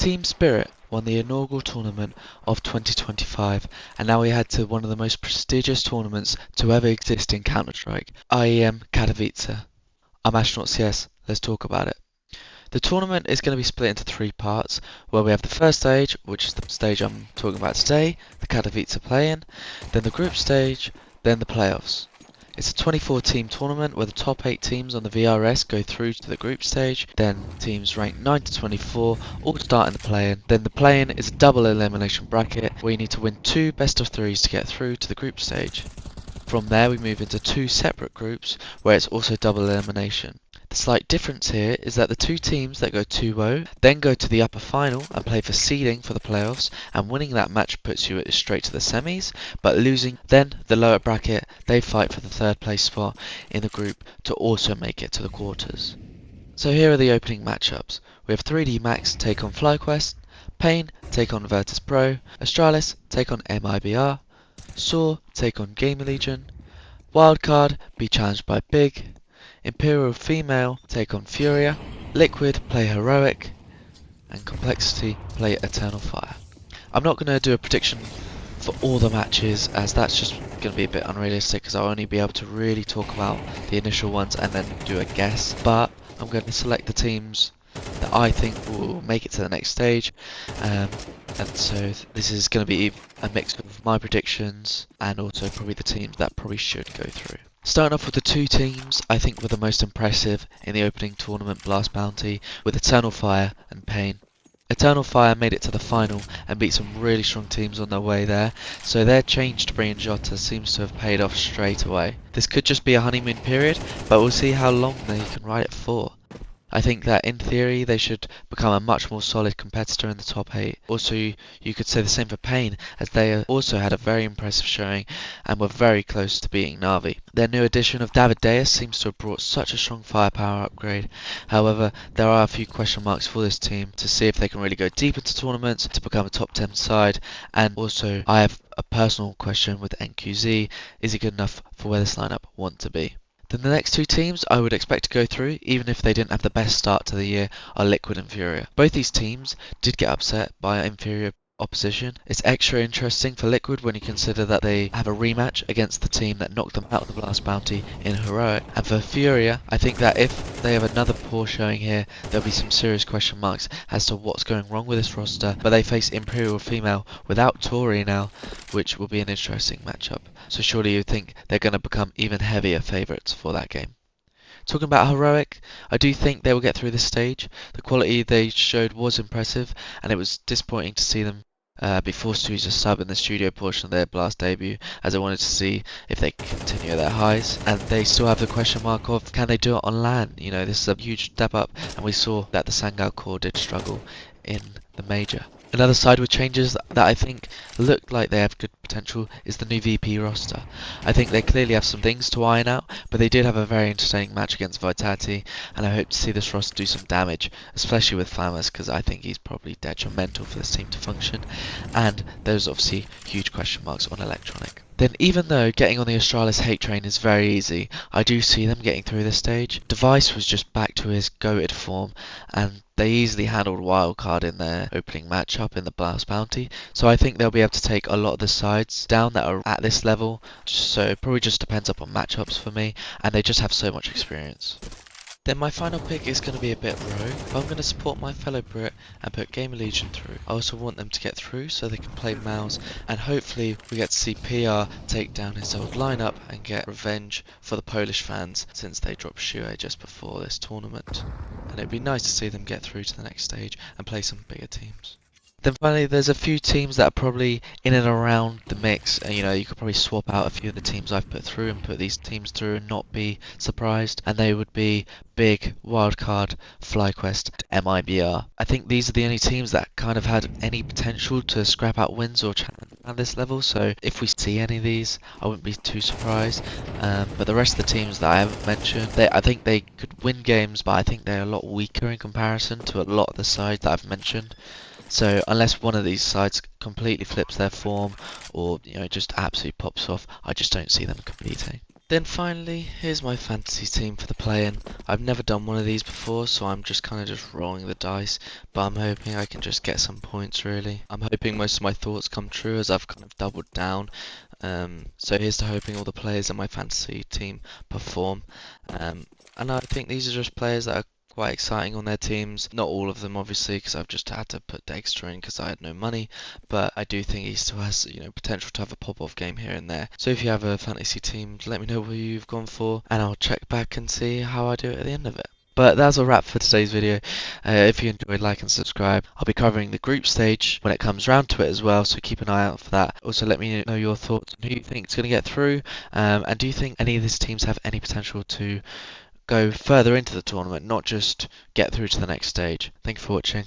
Team Spirit won the inaugural tournament of 2025, and now we head to one of the most prestigious tournaments to ever exist in Counter-Strike, Iem Katowice. I'm Astronaut CS, let's talk about it. The tournament is going to be split into three parts, where we have the first stage, which is the stage I'm talking about today, the Katowice play-in, then the group stage, then the playoffs. It's a 24-team tournament where the top 8 teams on the VRS go through to the group stage, then teams ranked 9 to 24 all start in the play-in. Then the play-in is a double elimination bracket where you need to win 2 best of 3s to get through to the group stage. From there we move into 2 separate groups where it's also double elimination. The slight difference here is that the 2 teams that go 2-0 then go to the upper final and play for seeding for the playoffs, and winning that match puts you straight to the semis, but losing then the lower bracket, they fight for the 3rd place spot in the group to also make it to the quarters. So here are the opening matchups. We have 3D Max take on FlyQuest, Pain take on Virtus Pro, Astralis take on MIBR, Saw take on Game Legion, Wildcard be challenged by Big, Imperial Female take on Furia, Liquid play Heroic, and Complexity play Eternal Fire. I'm not going to do a prediction for all the matches, as that's just going to be a bit unrealistic, because I'll only be able to really talk about the initial ones and then do a guess, but I'm going to select the teams that I think will make it to the next stage, and so this is going to be a mix of my predictions and also probably the teams that probably should go through. Starting off with the 2 teams I think were the most impressive in the opening tournament Blast Bounty, with Eternal Fire and Pain. Eternal Fire made it to the final and beat some really strong teams on their way there, so their change to bring in Jota seems to have paid off straight away. This could just be a honeymoon period, but we'll see how long they can ride it for. I think that in theory they should become a much more solid competitor in the top 8. Also, you could say the same for Pain, as they also had a very impressive showing and were very close to beating Na'Vi. Their new addition of David Deus seems to have brought such a strong firepower upgrade. However, there are a few question marks for this team to see if they can really go deep into tournaments to become a top 10 side, and also I have a personal question with NQZ, is he good enough for where this lineup want to be? Then the next 2 teams I would expect to go through, even if they didn't have the best start to the year, are Liquid and Furia. Both these teams did get upset by inferior opposition. It's extra interesting for Liquid when you consider that they have a rematch against the team that knocked them out of the Blast Bounty in Heroic. And for Furia, I think that if they have another poor showing here, there'll be some serious question marks as to what's going wrong with this roster, but they face Imperial Female without Tori now, which will be an interesting matchup. So surely you'd think they're going to become even heavier favourites for that game. Talking about Heroic, I do think they will get through this stage. The quality they showed was impressive, and it was disappointing to see them be forced to use a sub in the studio portion of their Blast debut, as I wanted to see if they can continue their highs. And they still have the question mark of, can they do it on LAN? You know, this is a huge step up, and we saw that the Sangao core did struggle in the major. Another side with changes that I think look like they have good potential is the new VP roster. I think they clearly have some things to iron out, but they did have a very entertaining match against Vitality, and I hope to see this roster do some damage, especially with Flammers, because I think he's probably detrimental for this team to function, and there's obviously huge question marks on Electronic. Then even though getting on the Astralis hate train is very easy, I do see them getting through this stage. Device was just back to his goated form, and they easily handled Wildcard in their opening matchup in the Blast Bounty, so I think they'll be able to take a lot of the sides down that are at this level, so it probably just depends upon matchups for me, and they just have so much experience. Then my final pick is going to be a bit rogue, but I'm going to support my fellow Brit and put Game Legion through. I also want them to get through so they can play Mouse, and hopefully we get to see PR take down his old lineup and get revenge for the Polish fans since they dropped Shue just before this tournament. And it'd be nice to see them get through to the next stage and play some bigger teams. Then finally, there's a few teams that are probably in and around the mix, and you could probably swap out a few of the teams I've put through and put these teams through and not be surprised, and they would be Big, Wildcard, FlyQuest, MIBR. I think these are the only teams that kind of had any potential to scrap out wins or challenge at this level, so if we see any of these, I wouldn't be too surprised. But the rest of the teams that I haven't mentioned, I think they could win games, but I think they're a lot weaker in comparison to a lot of the sides that I've mentioned. So unless one of these sides completely flips their form or just absolutely pops off, I just don't see them competing. Then finally, here's my fantasy team for the play-in. I've never done one of these before, so I'm just kind of just rolling the dice, but I'm hoping I can just get some points really. I'm hoping most of my thoughts come true as I've kind of doubled down. So here's to hoping all the players in my fantasy team perform. And I think these are just players that are quite exciting on their teams. Not all of them, obviously, because I've just had to put Dexter in because I had no money. But I do think he still has, potential to have a pop-off game here and there. So if you have a fantasy team, let me know who you've gone for, and I'll check back and see how I do it at the end of it. But that's a wrap for today's video. If you enjoyed, like and subscribe. I'll be covering the group stage when it comes round to it as well, so keep an eye out for that. Also, let me know your thoughts on who you think is going to get through, and do you think any of these teams have any potential to go further into the tournament, not just get through to the next stage? Thank you for watching.